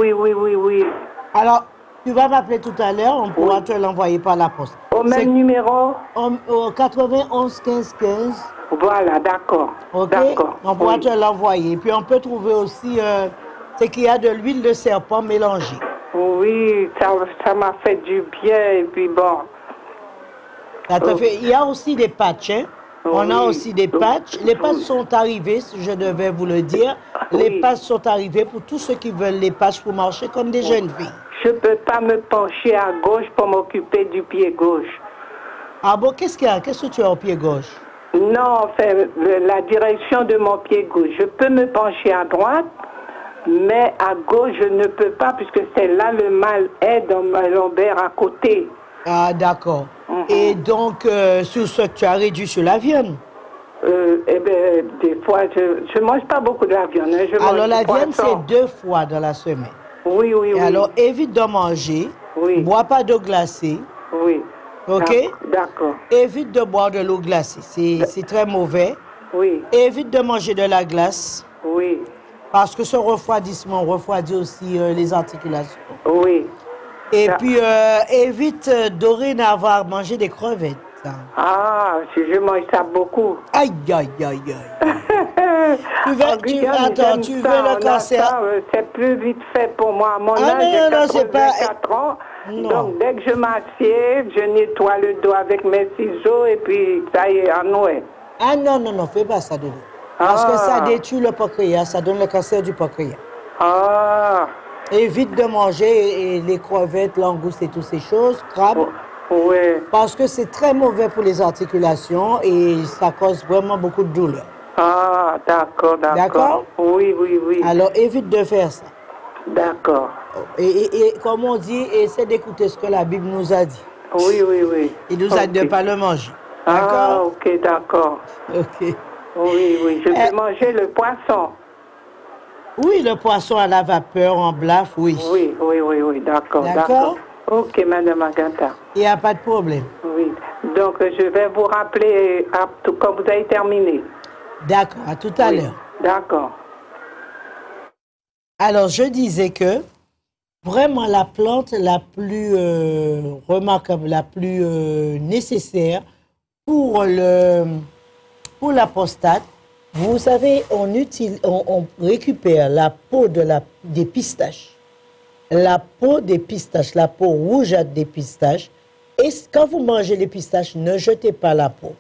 Speaker 1: Alors, tu vas m'appeler tout à l'heure, on pourra te l'envoyer par la poste.
Speaker 5: Au même numéro?
Speaker 1: Au 91 15 15.
Speaker 5: Voilà, d'accord.
Speaker 1: Ok,
Speaker 5: d'accord.
Speaker 1: on pourra te l'envoyer. Puis on peut trouver aussi, c'est qu'il y a de l'huile de serpent mélangée.
Speaker 5: Oui, ça m'a fait du bien et puis bon.
Speaker 1: Il y a aussi des patchs, hein? On a aussi des patchs. Les patchs sont arrivés, je devais vous le dire. Les patchs sont arrivés pour tous ceux qui veulent les patchs pour marcher comme des jeunes filles.
Speaker 5: Je ne peux pas me pencher à gauche pour m'occuper du pied gauche.
Speaker 1: Ah bon, qu'est-ce qu'il y a? Qu'est-ce que tu as au pied gauche?
Speaker 5: Non, enfin, la direction de mon pied gauche. Je peux me pencher à droite, mais à gauche, je ne peux pas, puisque c'est là le mal est dans ma lombaire à côté.
Speaker 1: Ah, d'accord. Et donc, sur ce, tu as réduit sur la viande?
Speaker 5: Eh bien, des fois, je ne mange pas beaucoup de la viande. Hein.
Speaker 1: Alors, la viande, c'est 2 fois dans la semaine.
Speaker 5: Oui.
Speaker 1: Alors, évite de manger.
Speaker 5: Oui.
Speaker 1: Bois pas d'eau glacée.
Speaker 5: Oui.
Speaker 1: OK?
Speaker 5: D'accord.
Speaker 1: Évite de boire de l'eau glacée. C'est très mauvais.
Speaker 5: Oui.
Speaker 1: Évite de manger de la glace.
Speaker 5: Oui.
Speaker 1: Parce que ce refroidissement refroidit aussi les articulations.
Speaker 5: Oui.
Speaker 1: Et puis, évite dorénavant manger des crevettes.
Speaker 5: Ah, je mange ça beaucoup.
Speaker 1: Aïe. Attends, tu veux le cancer?
Speaker 5: C'est plus vite fait pour moi. À mon âge, j'ai 84 ans.
Speaker 1: Non.
Speaker 5: Donc, dès que je m'assieds, je nettoie le dos avec mes ciseaux et puis ça y est, à Noël.
Speaker 1: Ah non, fais pas ça, Dodo. Parce que ça détruit le pancréas, ça donne le cancer du pancréas.
Speaker 5: Ah.
Speaker 1: Évite de manger les crevettes, langoustes et toutes ces choses, crabes.
Speaker 5: Oui.
Speaker 1: Parce que c'est très mauvais pour les articulations et ça cause vraiment beaucoup de douleur.
Speaker 5: Ah, d'accord.
Speaker 1: D'accord?
Speaker 5: Oui.
Speaker 1: Alors, évite de faire ça.
Speaker 5: D'accord.
Speaker 1: Et comme on dit, essaie d'écouter ce que la Bible nous a dit.
Speaker 5: Oui.
Speaker 1: Il nous a dit de ne pas le manger. D'accord?
Speaker 5: Ah, ok, d'accord.
Speaker 1: Ok.
Speaker 5: Oui. Je peux manger le poisson.
Speaker 1: Oui, le poisson à la vapeur, en blaf, oui.
Speaker 5: Oui, d'accord. Ok, Madame Agatha.
Speaker 1: Il n'y a pas de problème.
Speaker 5: Oui. Donc, je vais vous rappeler quand vous avez terminé.
Speaker 1: D'accord, à tout à l'heure.
Speaker 5: D'accord.
Speaker 1: Alors, je disais que vraiment la plante la plus remarquable, la plus nécessaire pour la prostate, vous savez, on récupère la peau des pistaches. La peau des pistaches, la peau rougeâtre des pistaches. Et quand vous mangez les pistaches, ne jetez pas la peau.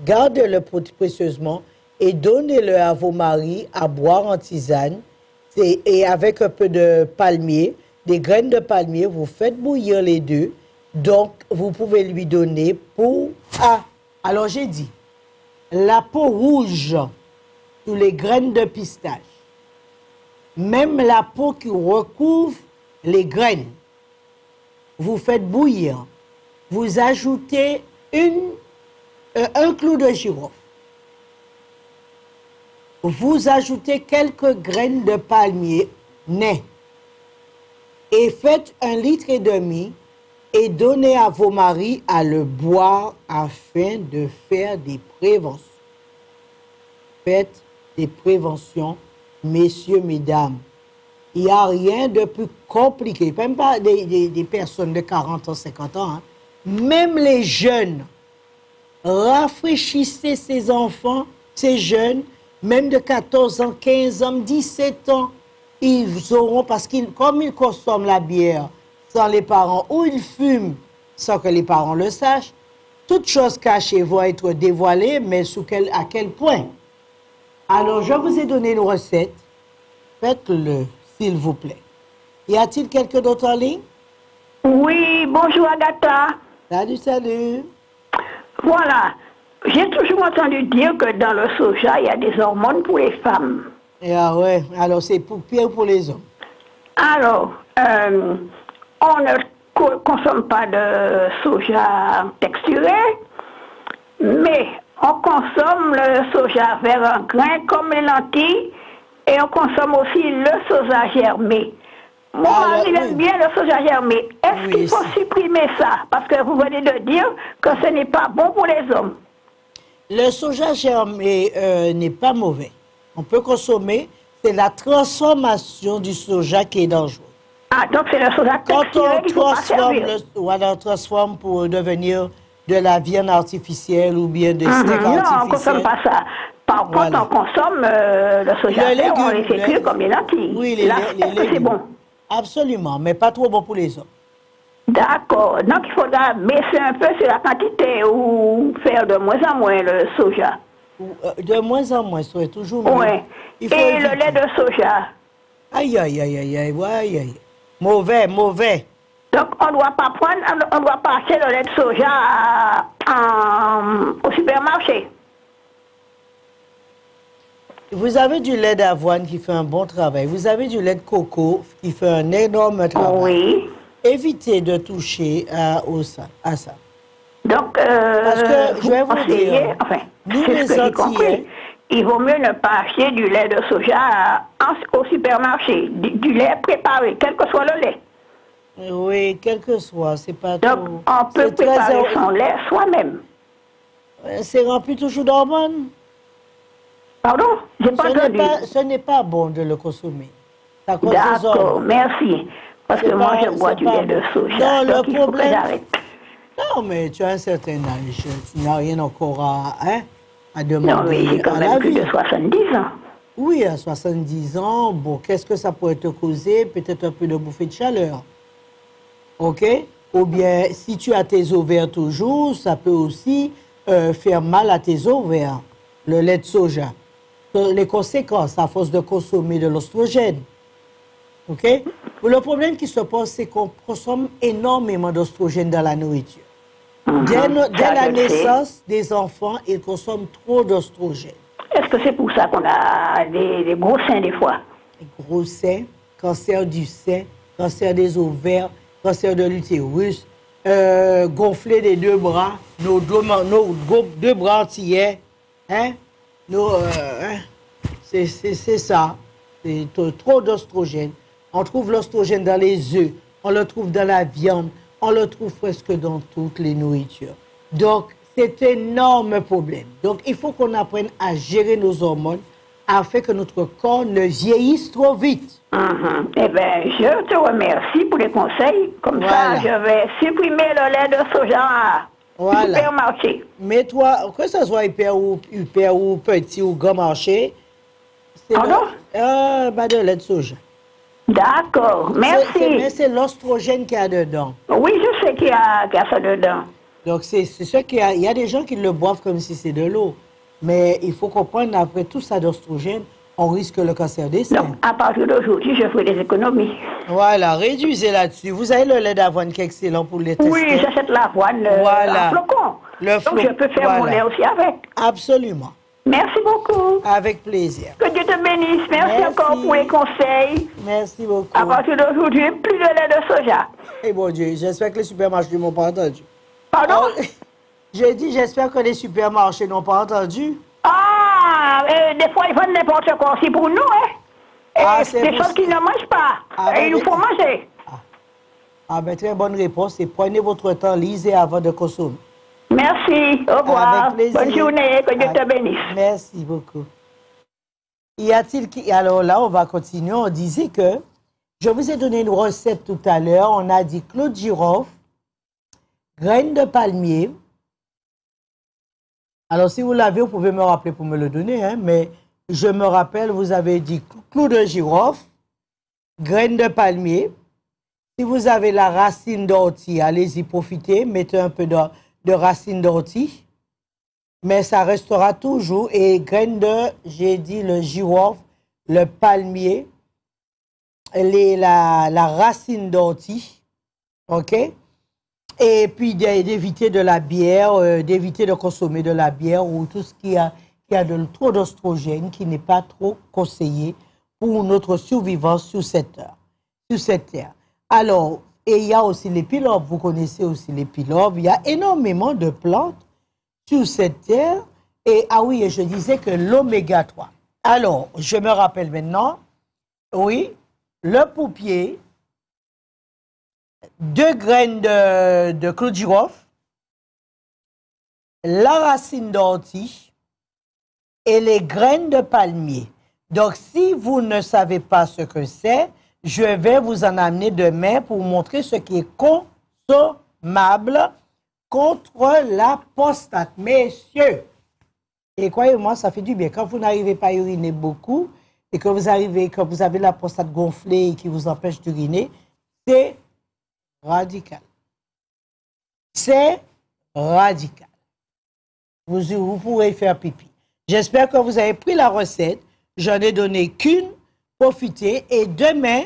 Speaker 1: Gardez-le précieusement et donnez-le à vos maris à boire en tisane. Et avec un peu de palmier, des graines de palmier, vous faites bouillir les deux. Donc, vous pouvez lui donner pour... Alors j'ai dit, la peau rouge sous les graines de pistache, même la peau qui recouvre les graines, vous faites bouillir, vous ajoutez un clou de girofle, vous ajoutez quelques graines de palmier nés et faites 1,5 litre et donnez à vos maris à le boire afin de faire des préventions. Faites des préventions, messieurs, mesdames. Il n'y a rien de plus compliqué, même pas des personnes de 40 ans, 50 ans, hein. Même les jeunes, rafraîchissez ces enfants, ces jeunes, même de 14 ans, 15 ans, 17 ans, ils auront, parce qu'ils, comme ils consomment la bière sans les parents, ou ils fument sans que les parents le sachent, toutes choses cachées vont être dévoilées, mais à quel point? Alors, je vous ai donné une recette. Faites-le, s'il vous plaît. Y a-t-il quelqu'un d'autre en ligne?
Speaker 4: Oui, bonjour Agatha.
Speaker 1: Salut.
Speaker 4: Voilà. J'ai toujours entendu dire que dans le soja, il y a des hormones pour les femmes.
Speaker 1: Ah ouais, alors c'est pire pour les hommes.
Speaker 4: Alors, on ne consomme pas de soja texturé, mais on consomme le soja vert en grain comme les lentilles et on consomme aussi le soja germé. Moi, il aime bien le soja germé. Est-ce qu'il faut supprimer ça? Parce que vous venez de dire que ce n'est pas bon pour les hommes.
Speaker 1: Le soja germé n'est pas mauvais. On peut consommer. C'est la transformation du soja qui est dangereuse.
Speaker 4: Ah, donc c'est le soja texturé qu'il faut pas servir.
Speaker 1: On transforme pour devenir de la viande artificielle ou bien des steaks artificiels.
Speaker 4: Non, on ne consomme pas ça. Par contre, on consomme le soja vert, on les fait cuire comme les lentilles.
Speaker 1: Oui, les légumes.
Speaker 4: C'est bon.
Speaker 1: Absolument, mais pas trop bon pour les hommes.
Speaker 4: D'accord. Donc, il faudra baisser un peu sur la quantité ou faire de moins en moins le soja.
Speaker 1: De moins en moins, ça serait toujours mieux.
Speaker 4: Oui. Et le lait de soja.
Speaker 1: Aïe. Mauvais.
Speaker 4: Donc, on ne doit pas acheter le lait de soja au supermarché.
Speaker 1: Vous avez du lait d'avoine qui fait un bon travail. Vous avez du lait de coco qui fait un énorme travail.
Speaker 4: Oui.
Speaker 1: Évitez de toucher à ça.
Speaker 4: Donc,
Speaker 1: parce que je vais vous dire, nous les Antillais,
Speaker 4: il vaut mieux ne pas acheter du lait de soja au supermarché, du lait préparé, quel que soit le lait.
Speaker 1: Oui, quel que soit, c'est pas
Speaker 4: donc,
Speaker 1: trop...
Speaker 4: Donc, on peut préparer son lait soi-même.
Speaker 1: C'est rempli toujours d'hormones.
Speaker 4: Pardon? J'ai pas entendu.
Speaker 1: Ce n'est pas bon de le consommer.
Speaker 4: D'accord, merci. Parce que moi, je bois du lait de soja.
Speaker 1: Non,
Speaker 4: donc
Speaker 1: le problème...
Speaker 4: j'arrête.
Speaker 1: Non, mais tu as un certain âge. Tu n'as rien encore à... Hein? à demander
Speaker 4: non, mais j'ai quand
Speaker 1: à
Speaker 4: même
Speaker 1: la
Speaker 4: plus
Speaker 1: vie.
Speaker 4: de 70 ans.
Speaker 1: Oui, à 70 ans, bon, qu'est-ce que ça pourrait te causer? Peut-être un peu de bouffée de chaleur. OK? Ou bien, si tu as tes ovaires toujours, ça peut aussi faire mal à tes ovaires, le lait de soja. Les conséquences, à force de consommer de l'ostrogène. OK? Le problème qui se pose, c'est qu'on consomme énormément d'ostrogène dans la nourriture. Dès la naissance des enfants, ils consomment trop d'ostrogène.
Speaker 4: Est-ce que c'est pour ça qu'on a des gros seins des fois?
Speaker 1: Gros seins, cancer du sein, cancer des ovaires, cancer de l'utérus, gonfler des deux bras, nos deux bras entiers. Hein? C'est ça. C'est trop d'ostrogène. On trouve l'ostrogène dans les œufs, on le trouve dans la viande, on le trouve presque dans toutes les nourritures. Donc, c'est un énorme problème. Donc, il faut qu'on apprenne à gérer nos hormones afin que notre corps ne vieillisse trop vite.
Speaker 4: Eh bien, je te remercie pour les conseils. Comme ça, je vais supprimer le lait de soja au supermarché.
Speaker 1: Mais toi, que ce soit hyper ou petit ou grand marché, c'est de lait de soja.
Speaker 4: D'accord, merci.
Speaker 1: Mais c'est l'ostrogène qu'il y a dedans.
Speaker 4: Oui, je sais qu'il y a ça dedans.
Speaker 1: Donc, c'est ce qu'il y a. Il y a des gens qui le boivent comme si c'est de l'eau. Mais il faut comprendre, après tout ça d'ostrogène, on risque le cancer des seins.
Speaker 4: Donc, à partir d'aujourd'hui, je ferai des économies.
Speaker 1: Voilà, réduisez là-dessus. Vous avez le lait d'avoine qui est excellent pour les tester.
Speaker 4: Oui, j'achète l'avoine, en flocon. Donc, je peux faire mon lait aussi avec.
Speaker 1: Absolument.
Speaker 4: Merci beaucoup.
Speaker 1: Avec plaisir.
Speaker 4: Que Dieu te bénisse. Merci encore pour les conseils.
Speaker 1: Merci beaucoup.
Speaker 4: À partir d'aujourd'hui, plus de lait de soja.
Speaker 1: Eh bon Dieu, j'espère que les supermarchés n'ont pas entendu.
Speaker 4: Pardon?
Speaker 1: J'ai dit, j'espère que les supermarchés n'ont pas entendu.
Speaker 4: Ah, des fois, ils vendent n'importe quoi aussi pour nous, hein. Des choses qu'ils ne mangent pas. Et il nous faut manger.
Speaker 1: Ben, très bonne réponse. Et prenez votre temps, lisez avant de consommer.
Speaker 4: Merci. Au revoir.
Speaker 1: Avec plaisir.
Speaker 4: Bonne journée. Que Dieu te bénisse.
Speaker 1: Merci beaucoup. Y a-t-il qui... Alors là, on va continuer. On disait que je vous ai donné une recette tout à l'heure. On a dit clou de girofle, graines de palmier. Alors, si vous l'avez, vous pouvez me rappeler pour me le donner. Hein, mais je me rappelle, vous avez dit clou de girofle, graines de palmier. Si vous avez la racine d'ortie, allez-y, profitez. Mettez un peu de racine d'ortie. Mais ça restera toujours. Et graines de, j'ai dit, le girofle, le palmier, la racine d'ortie. OK? Et puis d'éviter de la bière, d'éviter de consommer de la bière ou tout ce qui a trop d'ostrogène, qui n'est pas trop conseillé pour notre survivance sur cette terre. Alors, et il y a aussi les pilobes. Vous connaissez aussi les pilobes. Il y a énormément de plantes sur cette terre. Et et je disais que l'oméga 3. Alors, je me rappelle maintenant, oui, le paupier, 2 graines de clou de girofle, la racine d'ortie et les graines de palmier. Donc, si vous ne savez pas ce que c'est, je vais vous en amener demain pour vous montrer ce qui est consommable contre la prostate. Messieurs, et croyez-moi, ça fait du bien. Quand vous n'arrivez pas à uriner beaucoup et que vous avez la prostate gonflée et qui vous empêche d'uriner, c'est radical. C'est radical. Vous pourrez faire pipi. J'espère que vous avez pris la recette. J'en ai donné qu'une. Profitez. Et demain,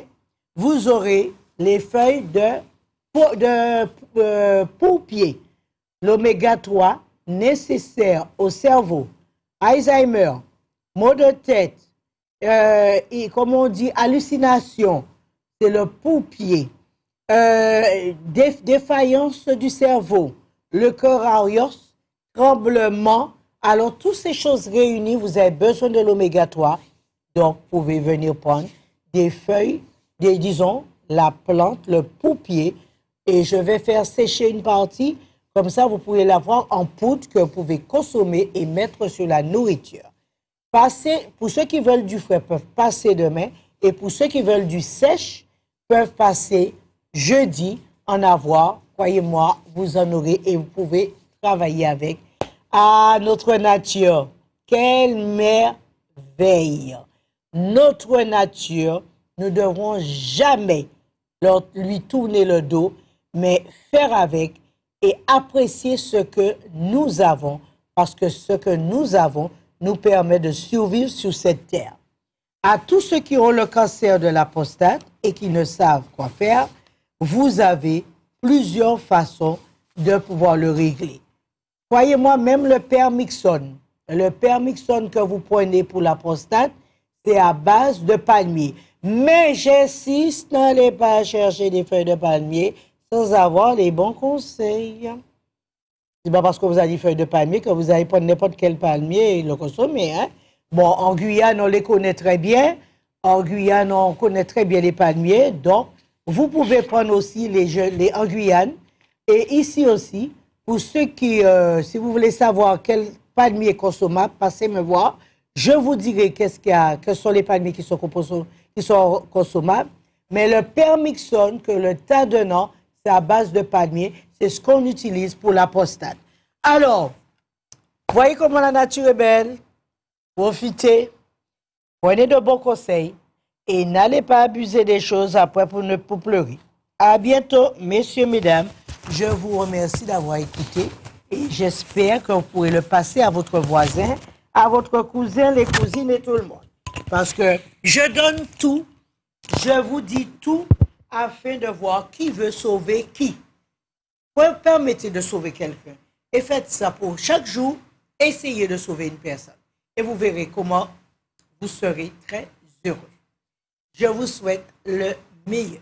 Speaker 1: vous aurez les feuilles de paupier. L'oméga 3 nécessaire au cerveau. Alzheimer, maux de tête, et comme on dit, hallucination. C'est le paupier. Défaillance du cerveau, le coriarios, tremblement. Alors, toutes ces choses réunies, vous avez besoin de l'oméga 3. Donc, vous pouvez venir prendre des feuilles, disons, la plante, le paupier, et je vais faire sécher une partie. Comme ça, vous pouvez l'avoir en poudre que vous pouvez consommer et mettre sur la nourriture. Pour ceux qui veulent du frais, peuvent passer demain. Et pour ceux qui veulent du sèche, peuvent passer jeudi, en avoir. Croyez-moi, vous en aurez et vous pouvez travailler avec. À notre nature. Quelle merveille! Notre nature, nous ne devrons jamais lui tourner le dos, mais faire avec et apprécier ce que nous avons, parce que ce que nous avons nous permet de survivre sur cette terre. À tous ceux qui ont le cancer de la prostate et qui ne savent quoi faire, vous avez plusieurs façons de pouvoir le régler. Croyez-moi, même le Permixone que vous prenez pour la prostate, c'est à base de palmier. Mais j'insiste, n'allez pas chercher des feuilles de palmier sans avoir les bons conseils. C'est pas parce que vous avez des feuilles de palmier que vous allez prendre n'importe quel palmier et le consommer. Hein? Bon, en Guyane, on les connaît très bien. En Guyane, on connaît très bien les palmiers. Donc, vous pouvez prendre aussi les en Guyane. Et ici aussi, pour ceux qui, si vous voulez savoir quel palmier est consommable, passez me voir. Je vous dirai quels sont les palmiers qui sont consommables. Mais le Permixone, que le Tadeunan, c'est à base de palmier, c'est ce qu'on utilise pour la prostate. Alors, voyez comment la nature est belle. Profitez, prenez de bons conseils et n'allez pas abuser des choses après pour pleurer. À bientôt, messieurs, mesdames. Je vous remercie d'avoir écouté et j'espère que vous pourrez le passer à votre voisin, à votre cousin, les cousines et tout le monde. Parce que je donne tout, je vous dis tout afin de voir qui veut sauver qui. Permettez de sauver quelqu'un et faites ça pour chaque jour, essayez de sauver une personne. Et vous verrez comment vous serez très heureux. Je vous souhaite le meilleur.